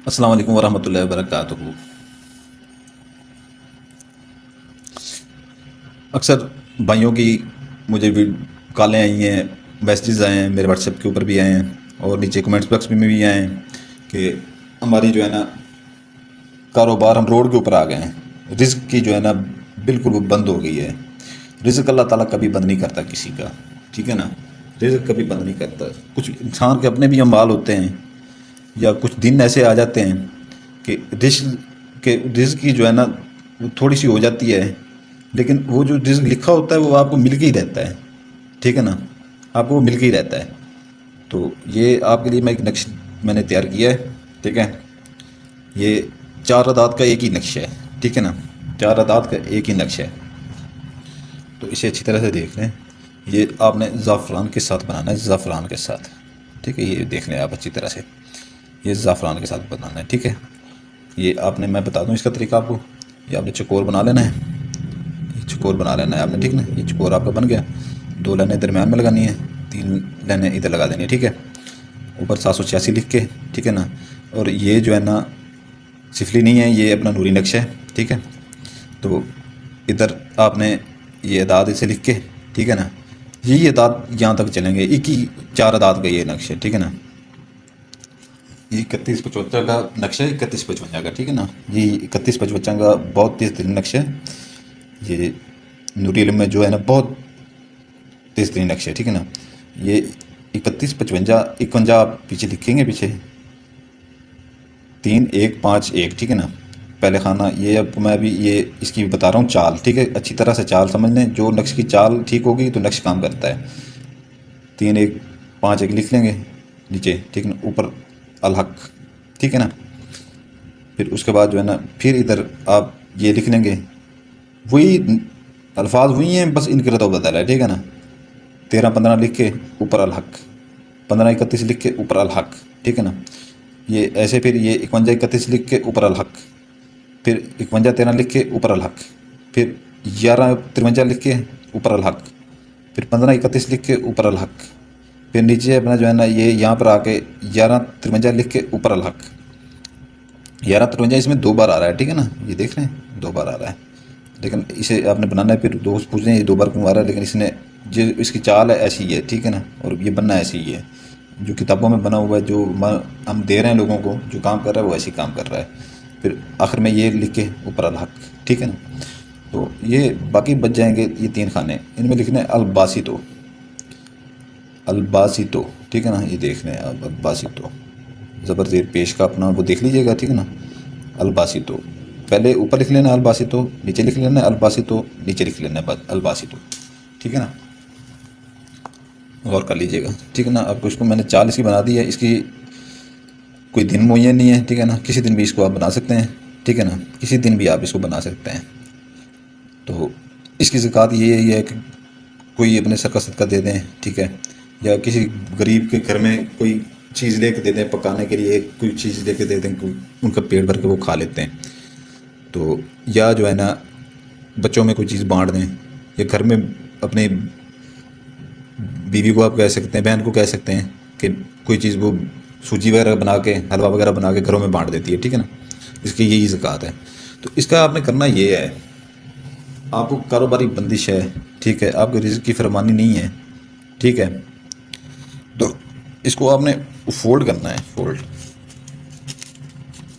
السلام علیکم ورحمۃ اللہ وبرکاتہ۔ اکثر بھائیوں کی مجھے کالیں آئی ہیں، میسیجز آئے ہیں، میرے واٹس ایپ کے اوپر بھی آئے ہیں اور نیچے کمنٹس باکس میں بھی آئے ہیں کہ ہماری جو ہے نا کاروبار، ہم روڈ کے اوپر آ گئے ہیں، رزق کی جو ہے نا بالکل وہ بند ہو گئی ہے۔ رزق اللہ تعالیٰ کبھی بند نہیں کرتا کسی کا، ٹھیک ہے نا، رزق کبھی بند نہیں کرتا۔ کچھ انسان کے اپنے بھی اعمال ہوتے ہیں یا کچھ دن ایسے آ جاتے ہیں کہ رزق کی جو ہے نا وہ تھوڑی سی ہو جاتی ہے، لیکن وہ جو رزق لکھا ہوتا ہے وہ آپ کو مل کے ہی رہتا ہے، ٹھیک ہے نا، آپ کو وہ مل کے ہی رہتا ہے۔ تو یہ آپ کے لیے میں ایک نقش میں نے تیار کیا ہے، ٹھیک ہے، یہ 4 عداد کا ایک ہی نقش ہے، ٹھیک ہے نا، 4 عداد کا ایک ہی نقش ہے۔ تو اسے اچھی طرح سے دیکھ لیں، یہ آپ نے زعفران کے ساتھ بنانا ہے، زعفران کے ساتھ، ٹھیک ہے، یہ دیکھ لیں آپ اچھی طرح سے، یہ زعفران کے ساتھ بنانا ہے، ٹھیک ہے۔ یہ آپ نے، میں بتا دوں اس کا طریقہ آپ کو، یہ آپ نے چکور بنا لینا ہے، یہ چکور بنا لینا ہے آپ نے، ٹھیک نا، یہ چکور آپ کا بن گیا، 2 لائنیں درمیان میں لگانی ہے، 3 لائنیں ادھر لگا دینی ہے، ٹھیک ہے، اوپر 786 لکھ کے، ٹھیک ہے نا۔ اور یہ جو ہے نا سفلی نہیں ہے، یہ اپنا نوری نقش ہے، ٹھیک ہے۔ تو ادھر آپ نے یہ اعداد اسے لکھ کے، ٹھیک ہے نا، یہی اعداد یہاں تک چلیں گے، ایک ہی 4 عداد کا یہ نقش ہے، ٹھیک ہے نا۔ یہ 3155 کا نقشہ ہے، 3155 کا، ٹھیک ہے نا، یہ 3155 کا بہت تیز ترین نقشہ ہے، یہ نوری علم میں جو ہے نا بہت تیز ترین نقشہ ہے، ٹھیک ہے نا۔ یہ 3155 آپ پیچھے لکھیں گے، پیچھے 3151، ٹھیک ہے نا، پہلے خانہ، یہ اب میں ابھی یہ اس کی بتا رہا ہوں چال، ٹھیک ہے، اچھی طرح سے چال سمجھ لیں، جو نقش کی چال ٹھیک ہوگی تو نقش کام کرتا ہے۔ 3151 لکھ لیں گے نیچے، ٹھیک ہے نا، اوپر الحق، ٹھیک ہے نا۔ پھر اس کے بعد جو ہے نا پھر ادھر آپ یہ لکھ لیں گے، وہی الفاظ وہی ہیں، بس ان کے رتبہ بدل ہے، ٹھیک ہے نا۔ 1315 لکھ کے اوپر الحق، 1531 لکھ کے اوپر الحق، ٹھیک ہے نا۔ یہ ایسے پھر یہ 5131 لکھ کے اوپر الحق، پھر 5113 لکھ کے اوپر الحق، پھر 1153 لکھ کے اوپر الحق، پھر 1531 لکھ کے اوپر الحق، پھر نیچے اپنا جو ہے نا یہ یہاں پر آ کے 1153 لکھ کے اوپر الحق۔ 1153 اس میں 2 بار آ رہا ہے، ٹھیک ہے نا، یہ دیکھ لیں 2 بار آ رہا ہے، لیکن اسے آپ نے بنانا ہے، پھر دوست پوچھ رہے ہیں یہ 2 بار کیوں آ رہا ہے، لیکن اس نے جو اس کی چال ہے ایسی ہی ہے، ٹھیک ہے نا، اور یہ بننا ایسی ہی ہے، جو کتابوں میں بنا ہوا ہے، جو ہم دے رہے ہیں لوگوں کو، جو کام کر رہا ہے وہ ایسی کام کر رہا ہے۔ پھر آخر میں یہ لکھ کے اوپر الحق، ٹھیک ہے نا۔ تو یہ باقی بچ جائیں گے یہ 3 خانے، ان میں لکھنا ہے الباسطو، الباسطو، ٹھیک ہے نا، یہ دیکھ لیں آپ، الباسطو، زبر زیر پیش کا اپنا وہ دیکھ لیجئے گا، ٹھیک ہے نا، الباسطو، پہلے اوپر لکھ لینا الباسطو، نیچے لکھ لینا الباسطو، نیچے لکھ لینا الباسطو، ٹھیک ہے نا، غور کر لیجئے گا، ٹھیک ہے نا۔ اب اس کو میں نے چال اس کی بنا دی ہے، اس کی کوئی دن معین نہیں ہے، ٹھیک ہے نا، کسی دن بھی اس کو آپ بنا سکتے ہیں، ٹھیک ہے نا، کسی دن بھی آپ اس کو بنا سکتے ہیں۔ تو اس کی زکوٰۃ یہ ہے کہ کوئی اپنے سر کا صدقہ دے دیں، ٹھیک ہے، یا کسی غریب کے گھر میں کوئی چیز لے کے دے دیں پکانے کے لیے، کوئی چیز لے کے دے دیں، ان کا پیٹ بھر کے وہ کھا لیتے ہیں، تو یا جو ہے نا بچوں میں کوئی چیز بانٹ دیں، یا گھر میں اپنے بیوی کو آپ کہہ سکتے ہیں، بہن کو کہہ سکتے ہیں کہ کوئی چیز وہ سوجی وغیرہ بنا کے، حلوہ وغیرہ بنا کے گھروں میں بانٹ دیتی ہے، ٹھیک ہے نا، اس کی یہی زکوٰۃ ہے۔ تو اس کا آپ نے کرنا یہ ہے، آپ کو کاروباری بندش ہے، ٹھیک ہے، آپ کے رزق کی فرمانی نہیں ہے، ٹھیک ہے، تو اس کو آپ نے فولڈ کرنا ہے،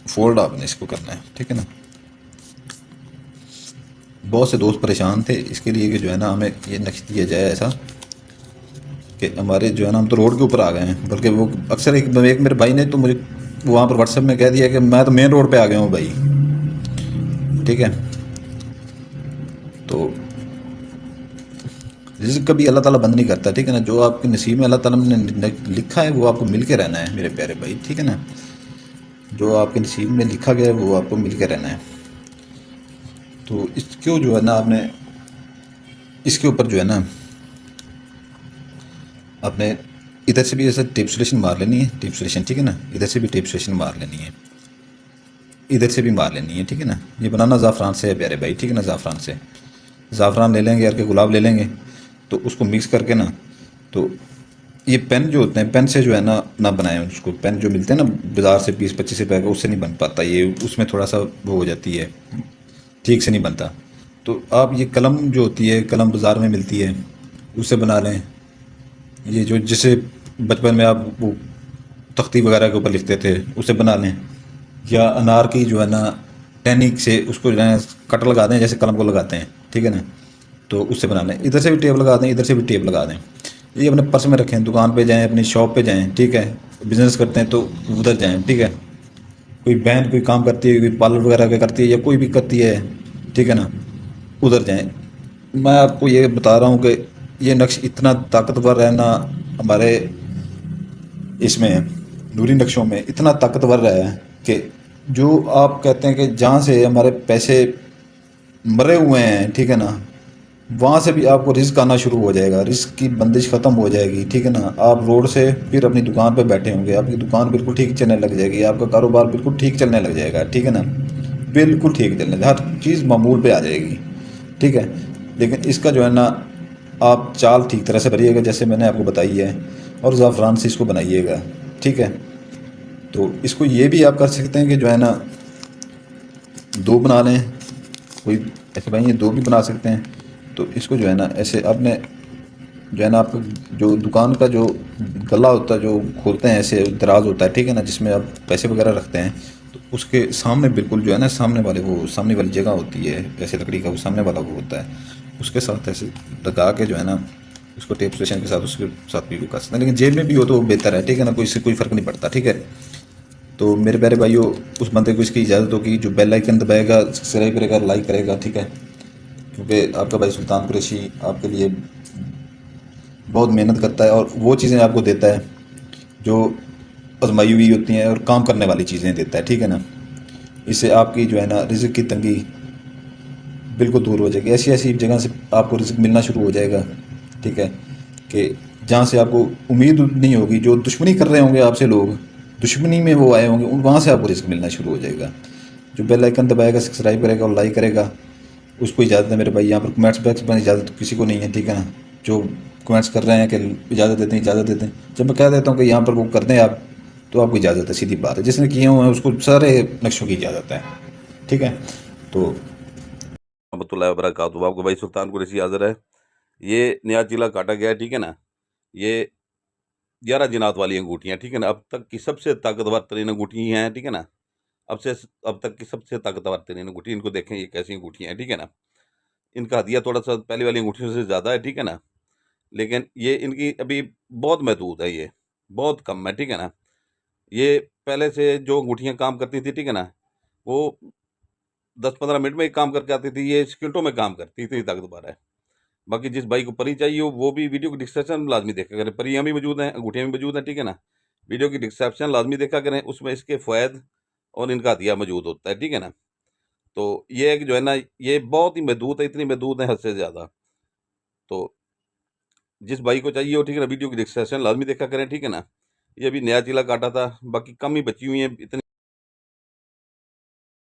فولڈ آپ نے اس کو کرنا ہے، ٹھیک ہے نا۔ بہت سے دوست پریشان تھے اس کے لیے کہ جو ہے نا ہمیں یہ نقش دیا جائے ایسا کہ ہمارے جو ہے نا ہم تو روڈ کے اوپر آ گئے ہیں، بلکہ وہ اکثر ایک میرے بھائی نے تو مجھے وہاں پر واٹس ایپ میں کہہ دیا کہ میں تو مین روڈ پہ آ گیا ہوں بھائی، ٹھیک ہے۔ تو رزق کبھی اللہ تعالیٰ بند نہیں کرتا، ٹھیک ہے نا، جو آپ کے نصیب میں اللہ تعالیٰ نے لکھا ہے وہ آپ کو مل کے رہنا ہے میرے پیارے بھائی، ٹھیک ہے نا، جو آپ کے نصیب میں لکھا گیا ہے وہ آپ کو مل کے رہنا ہے۔ تو اس کو جو ہے نا آپ نے اس کے اوپر جو ہے نا آپ نے ادھر سے بھی ایسا ٹیپ سلیشن مار لینی ہے، ٹیپ سلیشن، ٹھیک ہے نا، ادھر سے بھی ٹیپ سلیشن مار لینی ہے، ادھر سے بھی مار لینی ہے، ٹھیک ہے نا۔ یہ بنانا زعفران سے ہے پیارے بھائی، ٹھیک ہے نا، زعفران لے لیں گے، اور کے گلاب لے لیں گے، تو اس کو مکس کر کے نا، تو یہ پین جو ہوتے ہیں، پین سے جو ہے نہ بنائیں اس کو، پین جو ملتے ہیں نا بازار سے 20-25 روپے کا، اس سے نہیں بن پاتا یہ، اس میں تھوڑا سا وہ ہو جاتی ہے، ٹھیک سے نہیں بنتا۔ تو آپ یہ قلم جو ہوتی ہے، قلم بازار میں ملتی ہے، اس سے بنا لیں۔ یہ جو جسے بچپن میں آپ وہ تختی وغیرہ کے اوپر لکھتے تھے، اسے بنا لیں۔ یا انار کی جو ہے نا ٹینک سے اس کو جو ہے کٹ لگا دیں، جیسے قلم کو لگاتے ہیں، ٹھیک ہے نا، تو اس سے بنا لیں۔ ادھر سے بھی ٹیپ لگا دیں، ادھر سے بھی ٹیپ لگا دیں۔ یہ اپنے پرس میں رکھیں، دکان پہ جائیں، اپنی شاپ پہ جائیں، ٹھیک ہے، بزنس کرتے ہیں تو ادھر جائیں، ٹھیک ہے۔ کوئی بہن کوئی کام کرتی ہے، کوئی پارلر وغیرہ کا کرتی ہے، یا کوئی بھی کرتی ہے، ٹھیک ہے نا، ادھر جائیں۔ میں آپ کو یہ بتا رہا ہوں کہ یہ نقش اتنا طاقتور ہے نا، ہمارے اس میں نوری نقشوں میں اتنا طاقتور ہے کہ جو آپ کہتے ہیں کہ جہاں سے ہمارے پیسے مرے ہوئے ہیں، ٹھیک ہے نا، وہاں سے بھی آپ کو رزق آنا شروع ہو جائے گا، رزق کی بندش ختم ہو جائے گی، ٹھیک ہے نا۔ آپ روڈ سے پھر اپنی دکان پہ بیٹھے ہوں گے، آپ کی دکان بالکل ٹھیک چلنے لگ جائے گی، آپ کا کاروبار بالکل ٹھیک چلنے لگ جائے گا، ٹھیک ہے نا، بالکل ٹھیک چلنے لگے، ہر چیز معمول پہ آ جائے گی، ٹھیک ہے۔ لیکن اس کا جو ہے نا آپ چال ٹھیک طرح سے بھریے گا، جیسے میں نے آپ کو بتائی ہے، اور زعفران سے اس کو بنائیے گا، ٹھیک ہے۔ تو اس کو یہ بھی آپ کر سکتے ہیں کہ جو ہے نا دو بنا لیں، کوئی ایسے بھائی یہ دو بھی بنا سکتے ہیں۔ تو اس کو جو ہے نا ایسے آپ نے جو ہے نا آپ جو دکان کا جو گلا ہوتا ہے جو کھولتے ہیں، ایسے دراز ہوتا ہے، ٹھیک ہے نا، جس میں آپ پیسے وغیرہ رکھتے ہیں، تو اس کے سامنے بالکل جو ہے نا سامنے والے وہ سامنے والی جگہ ہوتی ہے، ایسے لکڑی کا وہ سامنے والا وہ ہوتا ہے، اس کے ساتھ ایسے لگا کے جو ہے نا اس کو ٹیپ اسٹیشن کے ساتھ اس کے ساتھ بھی وہ کر سکتے ہیں، لیکن جیب میں بھی ہو تو وہ بہتر ہے، ٹھیک ہے نا، کوئی اس سے کوئی فرق نہیں پڑتا، ٹھیک ہے۔ تو میرے پیارے بھائیو، اس بندے کو اس کی اجازت ہوگی، جو بیل آئکن دبائے گا، سبسکرائب کرے گا، لائک کرے گا، ٹھیک ہے، کیونکہ آپ کا بھائی سلطان قریشی آپ کے لیے بہت محنت کرتا ہے، اور وہ چیزیں آپ کو دیتا ہے جو آزمائی ہوئی ہوتی ہیں، اور کام کرنے والی چیزیں دیتا ہے، ٹھیک ہے نا۔ اس سے آپ کی جو ہے نا رزق کی تنگی بالکل دور ہو جائے گی، ایسی ایسی جگہ سے آپ کو رزق ملنا شروع ہو جائے گا، ٹھیک ہے، کہ جہاں سے آپ کو امید نہیں ہوگی، جو دشمنی کر رہے ہوں گے آپ سے لوگ، دشمنی میں وہ آئے ہوں گے، وہاں سے آپ کو رزق ملنا شروع ہو جائے گا۔ جو بیل آئکن دبائے گا، سبسکرائب کرے گا اور لائک کرے گا، اس کو اجازت ہے میرے بھائی، یہاں پر کمنٹس باکس میں اجازت کسی کو نہیں ہے، ٹھیک ہے نا۔ جو کمنٹس کر رہے ہیں کہ اجازت دیتے ہیں، اجازت دیتے ہیں، جب میں کہہ دیتا ہوں کہ یہاں پر وہ کر دیں آپ، تو آپ کو اجازت ہے، سیدھی بات ہے، جس نے کیے ہوئے ہیں اس کو سارے نقشوں کی اجازت ہے، ٹھیک ہے۔ تو رحمۃ اللہ وبرکاتہ، آپ کو بھائی سلطان قریشی حاضر ہے۔ یہ نیا چیلا کاٹا گیا ہے، ٹھیک ہے نا۔ یہ 11 جنات والی انگوٹھیاں، ٹھیک ہے نا، اب تک کی سب سے طاقتور ترین انگوٹھی ہیں، ٹھیک ہے نا، اب تک کی سب سے طاقتور ترین انگوٹھی، ان کو دیکھیں یہ کیسی انگوٹھیاں ہیں، ٹھیک ہے نا۔ ان کا ہدیہ تھوڑا سا پہلی والی انگوٹھیوں سے زیادہ ہے، ٹھیک ہے نا، لیکن یہ ان کی ابھی بہت محدود ہے، یہ بہت کم ہے، ٹھیک ہے نا۔ یہ پہلے سے جو انگوٹھیاں کام کرتی تھی، ٹھیک ہے نا، وہ 10-15 منٹ میں ایک کام کر کے آتی تھی، یہ سیکنڈوں میں کام کرتی تھی، طاقتور ہے۔ باقی جس بھائی کو پری چاہیے ہو، وہ بھی ویڈیو کی ڈسکرپشن لازمی دیکھا کریں، پریاں بھی موجود ہیں، انگوٹھیاں بھی موجود ہیں، ٹھیک ہے نا۔ ویڈیو کی ڈسکرپشن لازمی دیکھا کریں، اس میں اس کے فوائد اور ان کا ہدیہ موجود ہوتا ہے، ٹھیک ہے نا۔ تو یہ جو ہے نا یہ بہت ہی محدود ہے، اتنی محدود ہے حد سے زیادہ۔ تو جس بھائی کو چاہیے ہو، ٹھیک ہے نا، ویڈیو کی ڈسکرپشن لازمی دیکھا کریں، ٹھیک ہے نا۔ یہ ابھی نیا چیلا کاٹا تھا، باقی کم ہی بچی ہوئی ہیں، اتنی